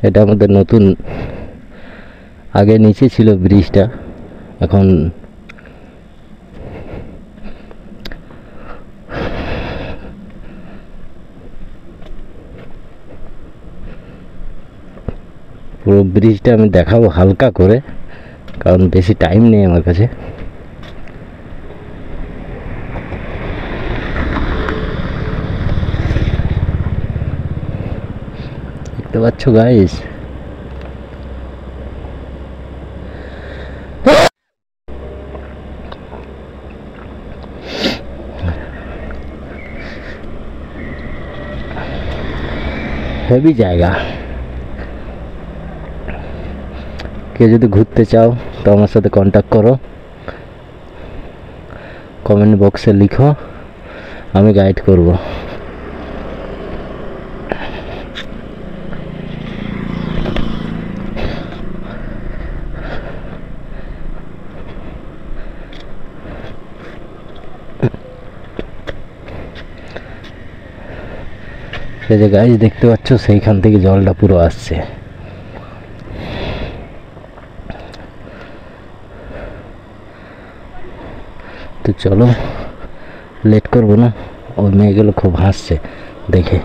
এটা আমাদের নতুন, আগে নিচে ছিল ব্রিজটা, এখন পুরো ব্রিজটা আমি দেখাবো হালকা করে, কারণ বেশি টাইম নেই আমার কাছে। দেখতে পাচ্ছ গাইস, হেভি জায়গা। কেউ যদি ঘুরতে চাও তো আমার সাথে কন্ট্যাক্ট করো, কমেন্ট বক্সে লিখো, আমি গাইড করব। সেই যে গাইস দেখতে পাচ্ছ, সেইখান থেকে জলটা পুরো আসছে। তো চলো, লেট করবো না। ওই মেয়েগুলো খুব হাসছে দেখে।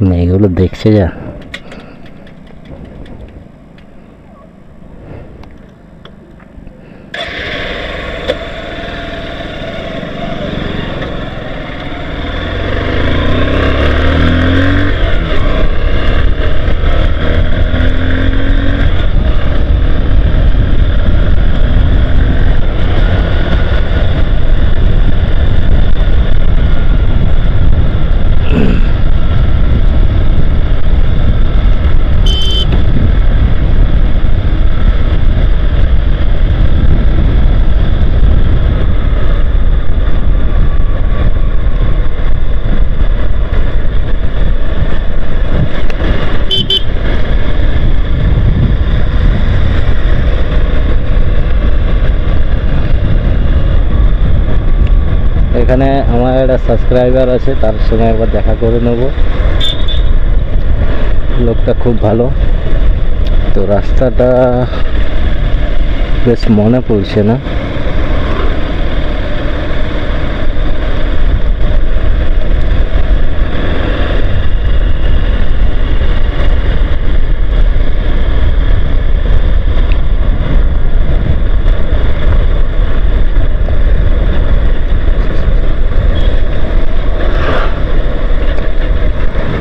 মেয়েগুলো দেখছে যা। এখানে আমার একটা সাবস্ক্রাইবার আছে, তার সঙ্গে একবার দেখা করে নেব। লোকটা খুব ভালো। তো রাস্তাটা বেশ মনে পড়ছে না।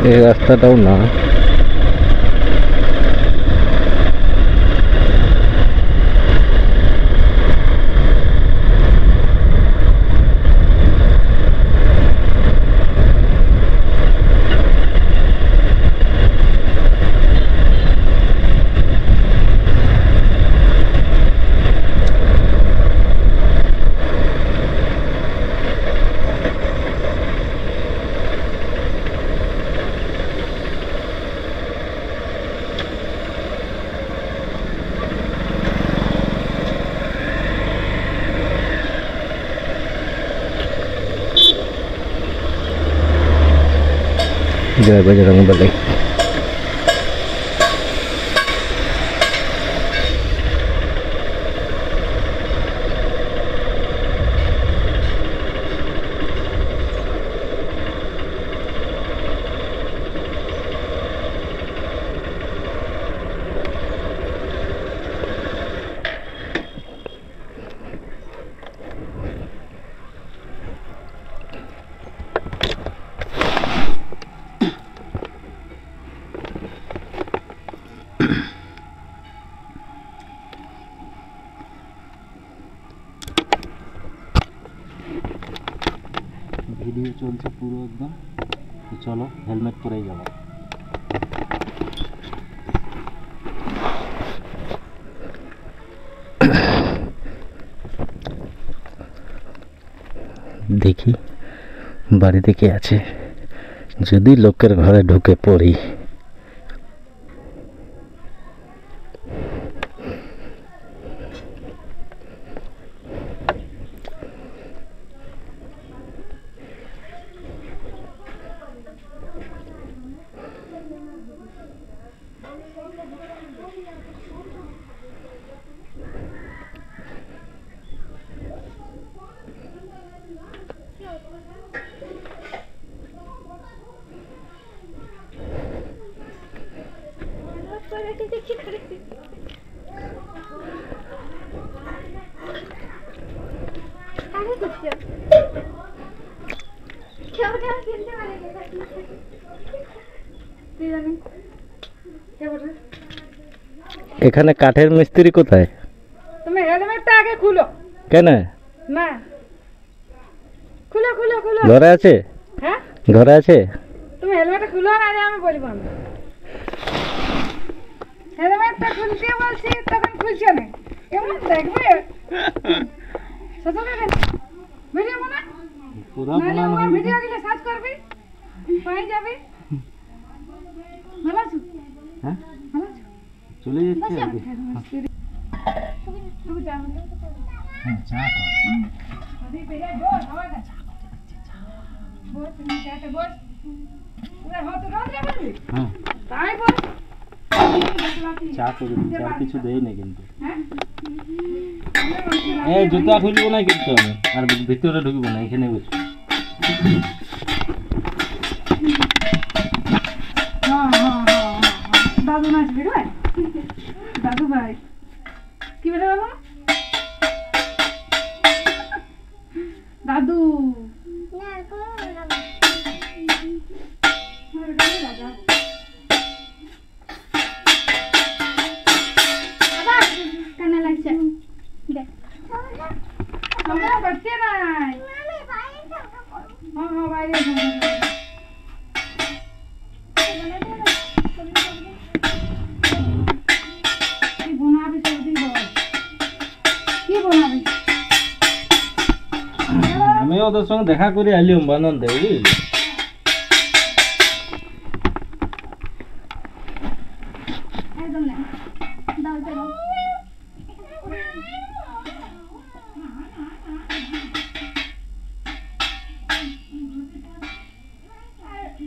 এই রাস্তাটাও না, জয় বজরং বলী। ভিডিও চলছে পুরো একদম। তো চলো হেলমেট পরেই যাবো। দেখি বাড়িতে কে আছে, যদি লোকের ঘরে ঢুকে পড়ি। এখানে কাঠের মিস্ত্রি কোথায়? তুমি হেলমেটটা আগে খুলো। কেন? না, খুলো খুলো খুলো। ঘরে আছে? হ্যাঁ, ঘরে আছে। তুমি হেলমেটটা খুলো, না আমি বলবো না। হেলমেটটা খুলতে বলছি তখন খুলছে না, এমন দেখবে সতর্ক ভিডিও বানা। পুরো না আমার ভিডিও গুলো সার্চ করবি, পাই যাবে। ভালো আছো? হ্যাঁ ভালো আছো? চলে যাচ্ছে আগে। তুমি যাও। হ্যাঁ চা তো। আরে পেলে বস, হাওয়া না। বস, তুমি চাতে বস। ওরে হাত রোদ রে। হ্যাঁ তাই বস। চা করে দিচ্ছি, আর কিছু দেই না কিন্তু। হ্যাঁ, এই জুতা খুলবো না কিন্তু আমি, আর ভিতরে ঢুকবো না, এখানে বসবো। দাদু নাচ বেরোয়, দাদু ভাই কি বেরো বাবা, দাদু কান্না লাগছে আমরা করতে নাই। হ্যাঁ হ্যাঁ বাইরে কি বানাবি সবজি বল, কি বানাবি? আমি ওদের সঙ্গে দেখা করে আইলাম বানানতে, বুঝলি? একদম না, দাও দাও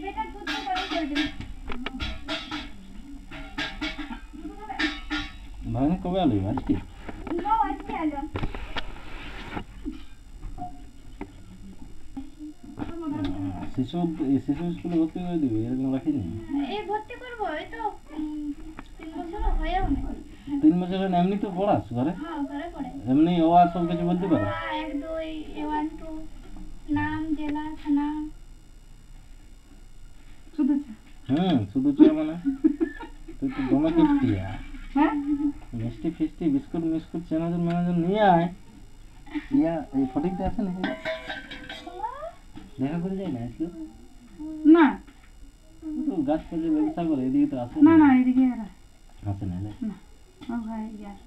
বেটা দুধ তো গরম করে দিন। ভাই কবে আলি আজকে? নাও আজকে আলো শিশু শিশু স্কুলে ভর্তি করে দিবি, এরকম রাখিনি। এই ভর্তি করবো, এই তো 3 বছর হয়েও না। 3 বছর হলে এমনি তো পড়াস ঘরে? হ্যাঁ ঘরে পড়ে। এমনি ও আর সব কিছু বলতে পারে? 1 2 1 2 নাম জেলা থানা শুধু শুধু চা মানে তুই তো দমে কিস্তিয়া। হ্যাঁ মিষ্টি ফিষ্টি বিস্কুট মিস্কুট চেনাচুর মেনাচুর নিয়ে আয়। ইয়া এই ফটিকটা আছে নাকি? দেখা করে যাই না আসলে? না তো গাছ পাশে ব্যবসা করে, এদিকে তো আসে না না এদিকে এরা আসে না রে। না, ও ভাই ইয়ার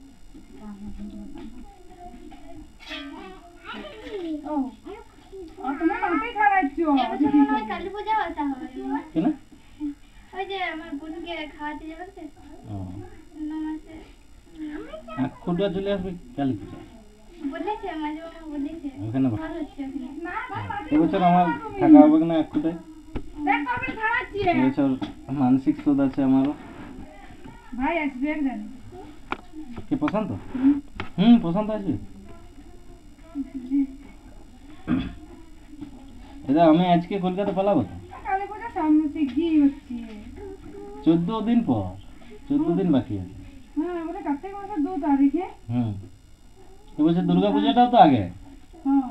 ও ও তুমি মাথায় খাড়াচ্ছ। এবছর মনে হয় কালী পূজাও আসা হবে। কেন? ওই যে আমার বোনকে খাওয়াতে যাবে তো ও নমাসে খুঁটা চলে আসবে কালী পূজা। বলেছে, মাঝে মাঝে বলেছে ওখানে ভালো হচ্ছে ওখানে। না ভাই মাথায় এবছর আমার থাকা হবে না এক খুঁটায়। দেখ কবে খাড়াচ্ছি এবছর মানসিক শোধ আছে আমারও। ভাই আসবে জানি কি পছন্দ? পছন্দ আসবে। এটা আমি আজকে কলকাতা পালাবো তো। কালী পূজা সামনে শিগগিরই হচ্ছে। 14 দিন পর, 14 দিন বাকি আছে। হ্যাঁ ওটা কার্তিক মাসের 2 তারিখে। এবছর দুর্গা পূজাটাও তো আগে। হ্যাঁ